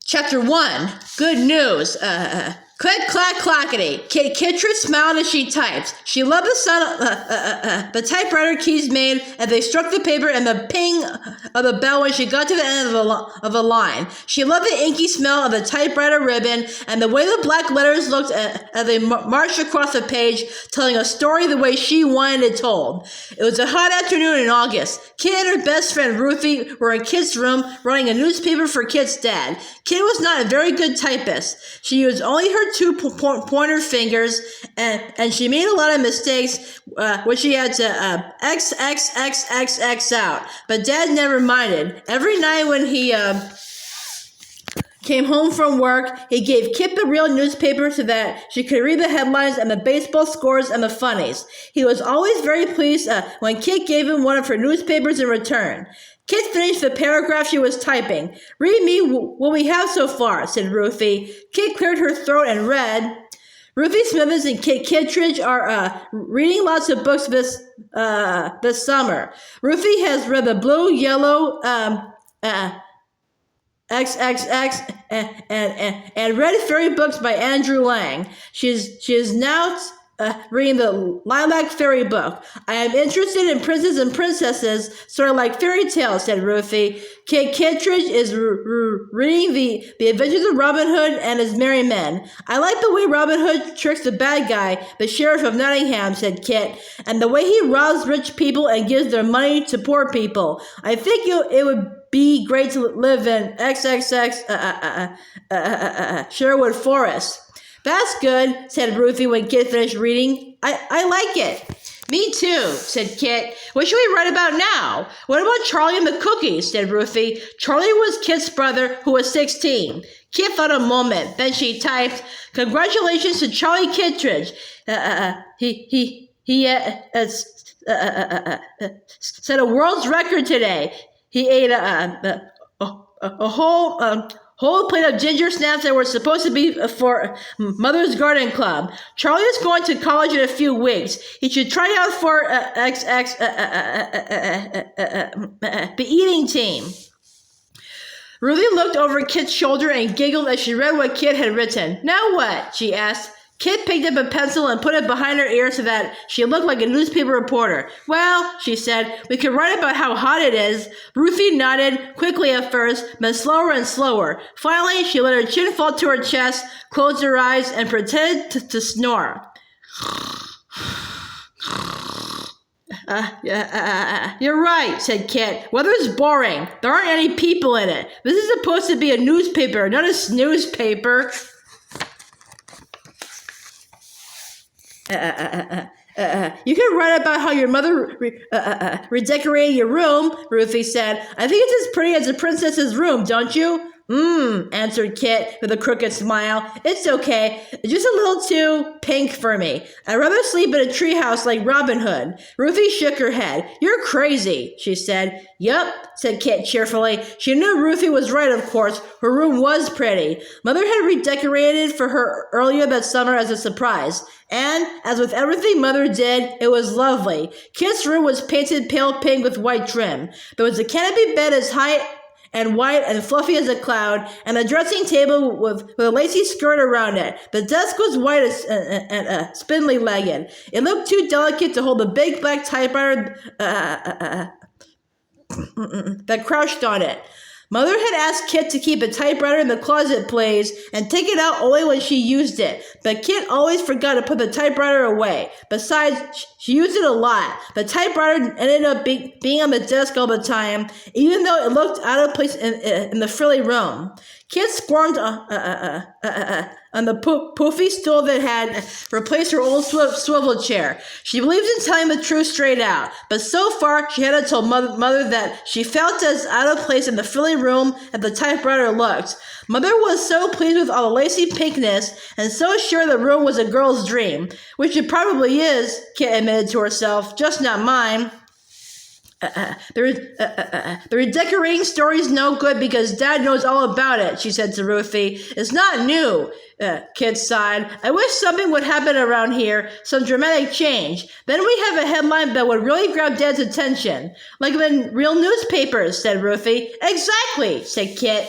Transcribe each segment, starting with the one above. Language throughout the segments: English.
Chapter 1. Good news. Click, clack, clackety. Kittredge smiled as she typed. She loved the sound the typewriter keys made as they struck the paper and the ping of the bell when she got to the end of a line. She loved the inky smell of the typewriter ribbon and the way the black letters looked as they marched across the page, telling a story the way she wanted it told. It was a hot afternoon in August. Kit and her best friend Ruthie were in Kit's room writing a newspaper for Kit's dad. Kit was not a very good typist. She used only her two pointer fingers, and she made a lot of mistakes, which she had to X out. But Dad never minded. Every night when he came home from work, he gave Kit the real newspaper so that she could read the headlines and the baseball scores and the funnies. He was always very pleased when Kit gave him one of her newspapers in return. Kit finished the paragraph she was typing. "Read me what we have so far," said Ruthie. Kit cleared her throat and read, "Ruthie Smithers and Kit Kittredge are reading lots of books this summer. Ruthie has read the Blue, Yellow, XXX and read fairy books by Andrew Lang. She is now reading the Lilac Fairy book. I am interested in princes and princesses, sort of like fairy tales," said Ruthie. Kit Kittredge is reading the Adventures of Robin Hood and His Merry Men. "I like the way Robin Hood tricks the bad guy, the sheriff of Nottingham," said Kit, "and the way he robs rich people and gives their money to poor people. I think it would be great to live in XXX Sherwood Forest." "That's good," said Ruthie when Kit finished reading. I like it." "Me too," said Kit. "What should we write about now?" "What about Charlie and the cookies?" said Ruthie. Charlie was Kit's brother, who was 16. Kit thought a moment. Then she typed, "Congratulations to Charlie Kittredge. He set a world's record today. He ate a whole plate of ginger snaps that were supposed to be for Mother's Garden Club. Charlie is going to college in a few weeks. He should try out for the eating team." Ruthie looked over Kit's shoulder and giggled as she read what Kit had written. "Now what?" she asked. Kit picked up a pencil and put it behind her ear so that she looked like a newspaper reporter. "Well," she said, "we could write about how hot it is." Ruthie nodded, quickly at first, but slower and slower. Finally, she let her chin fall to her chest, closed her eyes, and pretended to snore. "You're right," said Kit. "Weather's boring. There aren't any people in it. This is supposed to be a newspaper, not a snooze paper." "You can write about how your mother redecorated your room," Ruthie said. "I think it's as pretty as a princess's room, don't you?" Answered Kit with a crooked smile. "It's okay. It's just a little too pink for me. I'd rather sleep in a treehouse like Robin Hood." Ruthie shook her head. "You're crazy," she said. "Yup," said Kit cheerfully. She knew Ruthie was right, of course. Her room was pretty. Mother had redecorated for her earlier that summer as a surprise. And, as with everything Mother did, it was lovely. Kit's room was painted pale pink with white trim. There was a canopy bed as high and white and fluffy as a cloud, and a dressing table with a lacy skirt around it. The desk was white and spindly-legged. It looked too delicate to hold the big black typewriter that crouched on it. Mother had asked Kit to keep a typewriter in the closet place and take it out only when she used it, but Kit always forgot to put the typewriter away. Besides, she used it a lot. The typewriter ended up being on the desk all the time, even though it looked out of place in the frilly room. Kit squirmed on the poofy stool that had replaced her old swivel chair. She believed in telling the truth straight out, but so far she hadn't told Mother that she felt as out of place in the frilly room as the typewriter looked. Mother was so pleased with all the lacy pinkness and so sure the room was a girl's dream, which it probably is, Kit admitted to herself, just not mine. The redecorating story's no good because Dad knows all about it, she said to Ruthie. "It's not new," Kit sighed. "I wish something would happen around here, some dramatic change. Then we have a headline that would really grab Dad's attention. Like in real newspapers," said Ruthie. "Exactly," said Kit.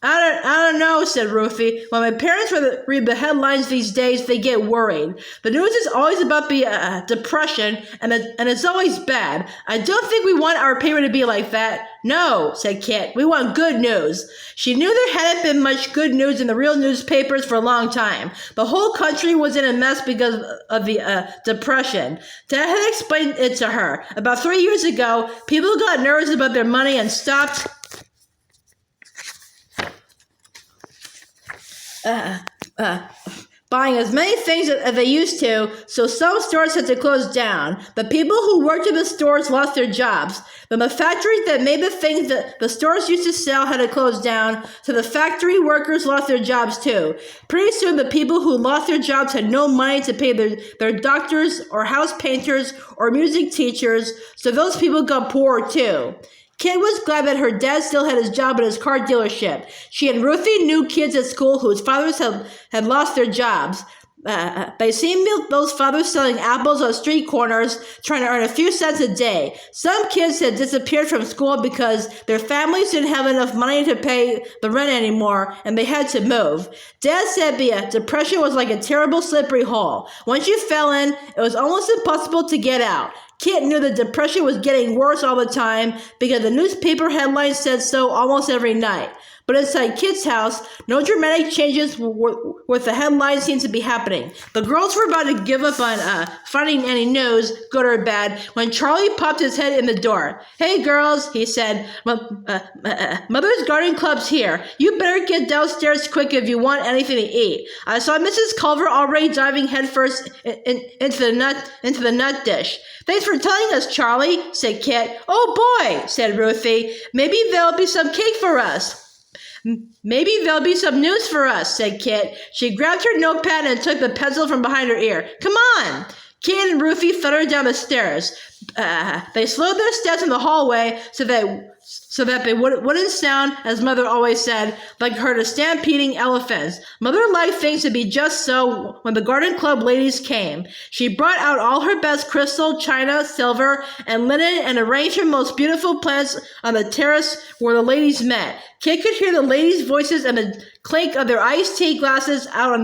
I don't know, said Ruthie. When my parents read the headlines these days, they get worried. The news is always about the depression, and it's always bad. I don't think we want our paper to be like that. No, said Kit. We want good news. She knew there hadn't been much good news in the real newspapers for a long time. The whole country was in a mess because of the depression. Dad had explained it to her. About 3 years ago, people got nervous about their money and stopped buying as many things as they used to, so some stores had to close down. The people who worked in the stores lost their jobs. Then the factories that made the things that the stores used to sell had to close down, so the factory workers lost their jobs too. Pretty soon the people who lost their jobs had no money to pay their doctors or house painters or music teachers, so those people got poor too. Kit was glad that her dad still had his job at his car dealership. She and Ruthie knew kids at school whose fathers had lost their jobs. They seen those fathers selling apples on street corners, trying to earn a few cents a day. Some kids had disappeared from school because their families didn't have enough money to pay the rent anymore, and they had to move. Dad said the depression was like a terrible slippery hole. Once you fell in, it was almost impossible to get out. Kit knew the depression was getting worse all the time because the newspaper headlines said so almost every night. But inside Kit's house, no dramatic changes with the headlines seemed to be happening. The girls were about to give up on finding any news, good or bad, when Charlie popped his head in the door. Hey girls, he said, Mother's Garden Club's here. You better get downstairs quick if you want anything to eat. I saw Mrs. Culver already diving headfirst into the nut dish. Thanks for telling us, Charlie, said Kit. Oh boy, said Ruthie. Maybe there'll be some cake for us. Maybe there'll be some news for us, said Kit. She grabbed her notepad and took the pencil from behind her ear. Come on! Kit and Ruthie thundered down the stairs. They slowed their steps in the hallway so that they wouldn't sound, as Mother always said, like herd of stampeding elephants. Mother liked things to be just so when the Garden Club ladies came. She brought out all her best crystal, china, silver, and linen and arranged her most beautiful plants on the terrace where the ladies met. Kit could hear the ladies' voices and the clink of their iced tea glasses out on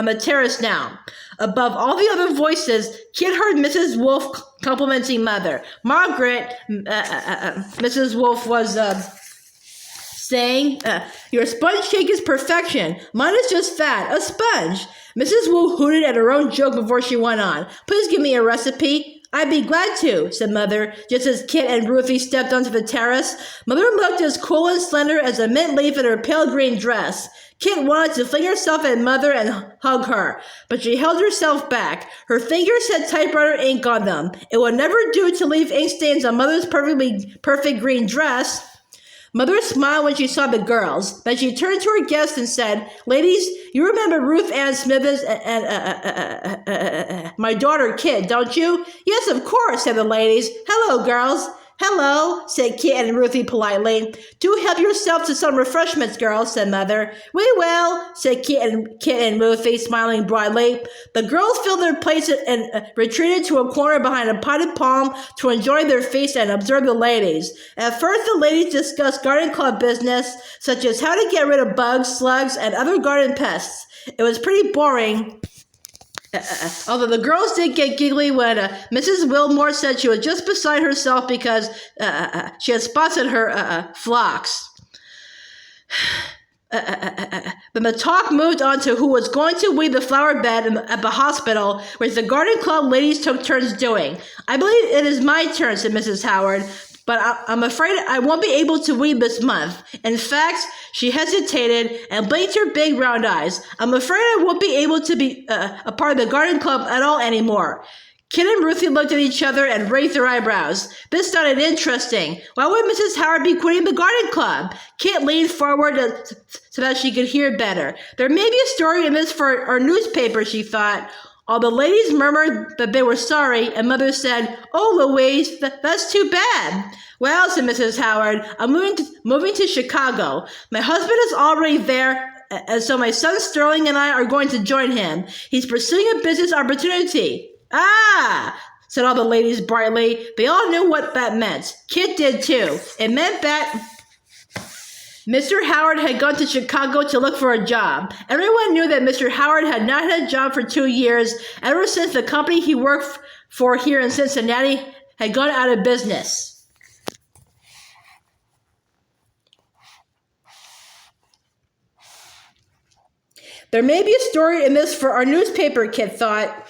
the terrace now. Above all the other voices, Kit heard Mrs. Wolf complimenting Mother. Margaret, Mrs. Wolf was saying, your sponge cake is perfection. Mine is just fat, a sponge. Mrs. Wolf hooted at her own joke before she went on. Please give me a recipe. I'd be glad to, said Mother, just as Kit and Ruthie stepped onto the terrace. Mother looked as cool and slender as a mint leaf in her pale green dress. Kit wanted to fling herself at Mother and hug her, but she held herself back. Her fingers had typewriter ink on them. It would never do to leave ink stains on Mother's perfect green dress. Mother smiled when she saw the girls. Then she turned to her guests and said, Ladies, you remember Ruth Ann Smithers and my daughter Kit, don't you? Yes, of course, said the ladies. Hello, girls. Hello, said Kit and Ruthie politely. Do help yourself to some refreshments, girls, said Mother. We will, said Kit and Ruthie, smiling broadly. The girls filled their plates and retreated to a corner behind a potted palm to enjoy their feast and observe the ladies. At first, the ladies discussed garden club business, such as how to get rid of bugs, slugs, and other garden pests. It was pretty boring. Although the girls did get giggly when Mrs. Wilmore said she was just beside herself because she had spotted her flocks. Then the talk moved on to who was going to weed the flower bed at the hospital, which the garden club ladies took turns doing. I believe it is my turn, said Mrs. Howard, but I'm afraid I won't be able to weed this month. In fact, she hesitated and blinked her big round eyes. I'm afraid I won't be able to be a part of the garden club at all anymore. Kit and Ruthie looked at each other and raised their eyebrows. This sounded interesting. Why would Mrs. Howard be quitting the garden club? Kit leaned forward so that she could hear better. There may be a story in this for our newspaper, she thought. All the ladies murmured that they were sorry, and Mother said, Oh, Louise, that's too bad. Well, said Mrs. Howard, I'm moving to Chicago. My husband is already there, and so my son Stirling and I are going to join him. He's pursuing a business opportunity. Ah, said all the ladies brightly. They all knew what that meant. Kit did too. It meant that Mr. Howard had gone to Chicago to look for a job. Everyone knew that Mr. Howard had not had a job for 2 years, ever since the company he worked for here in Cincinnati had gone out of business. There may be a story in this for our newspaper, Kit thought.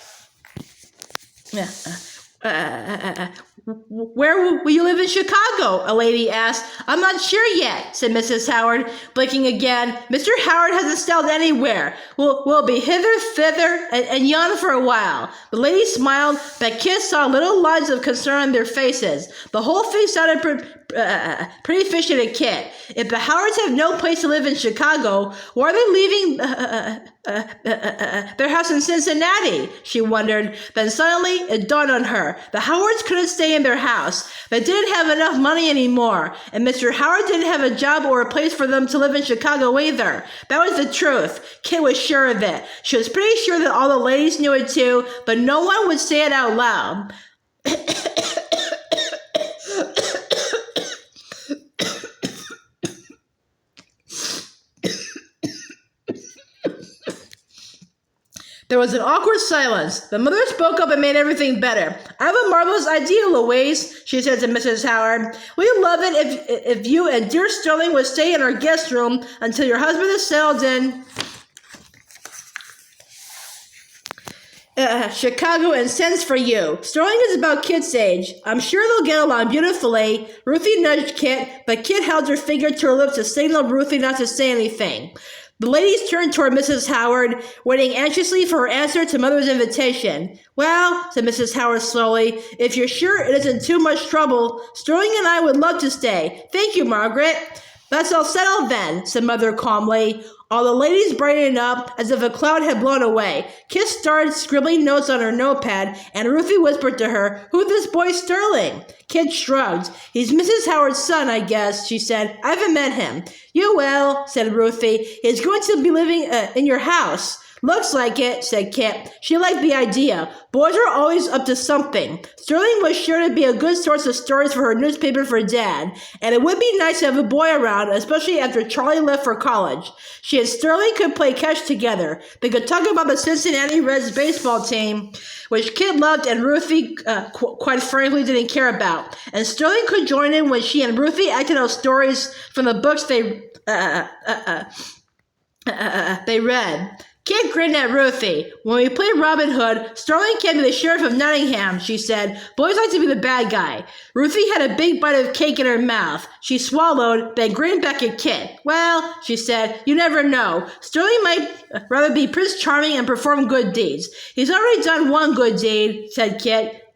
Where will you live in Chicago? A lady asked. I'm not sure yet, said Mrs. Howard, blinking again. Mr. Howard hasn't settled anywhere. We'll be hither, thither, and yon for a while. The lady smiled, but Kit saw little lines of concern on their faces. The whole thing sounded pretty fishy to Kit. If the Howards have no place to live in Chicago, why are they leaving their house in Cincinnati? She wondered. Then suddenly it dawned on her. The Howards couldn't stay in their house. They didn't have enough money anymore, and Mr. Howard didn't have a job or a place for them to live in Chicago either. That was the truth. Kit was sure of it. She was pretty sure that all the ladies knew it too, but no one would say it out loud. There was an awkward silence. The mother spoke up and made everything better. I have a marvelous idea, Louise, she said to Mrs. Howard. We'd love it if you and dear Stirling would stay in our guest room until your husband is settled in Chicago and sends for you. Stirling is about Kit's age. I'm sure they'll get along beautifully. Ruthie nudged Kit, but Kit held her finger to her lips to signal Ruthie not to say anything. The ladies turned toward Mrs. Howard, waiting anxiously for her answer to Mother's invitation. Well, said Mrs. Howard slowly, if you're sure it isn't too much trouble, Stirling and I would love to stay. Thank you, Margaret. That's all settled then, said Mother calmly. All the ladies brightened up as if a cloud had blown away. Kit started scribbling notes on her notepad, and Ruthie whispered to her, Who's this boy Stirling? Kit shrugged. He's Mrs. Howard's son, I guess, she said. I haven't met him. You will, said Ruthie. He's going to be living in your house. Looks like it, said Kit. She liked the idea. Boys are always up to something. Stirling was sure to be a good source of stories for her newspaper for Dad, and it would be nice to have a boy around, especially after Charlie left for college. She and Stirling could play catch together. They could talk about the Cincinnati Reds baseball team, which Kit loved and Ruthie, quite frankly, didn't care about. And Stirling could join in when she and Ruthie acted out stories from the books they read. Kit grinned at Ruthie. When we played Robin Hood, Stirling can be the sheriff of Nottingham, she said. Boys like to be the bad guy. Ruthie had a big bite of cake in her mouth. She swallowed, then grinned back at Kit. Well, she said, you never know. Stirling might rather be Prince Charming and perform good deeds. He's already done one good deed, said Kit.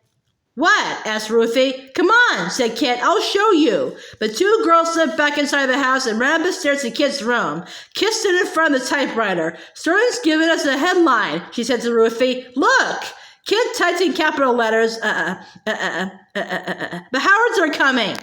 What? Asked Ruthie. Come on, said Kit. I'll show you. The two girls slipped back inside the house and ran up the stairs to Kit's room. Kit stood in front of the typewriter. Stirling's giving us a headline, she said to Ruthie. Look! Kit typed in capital letters. The Howards are coming.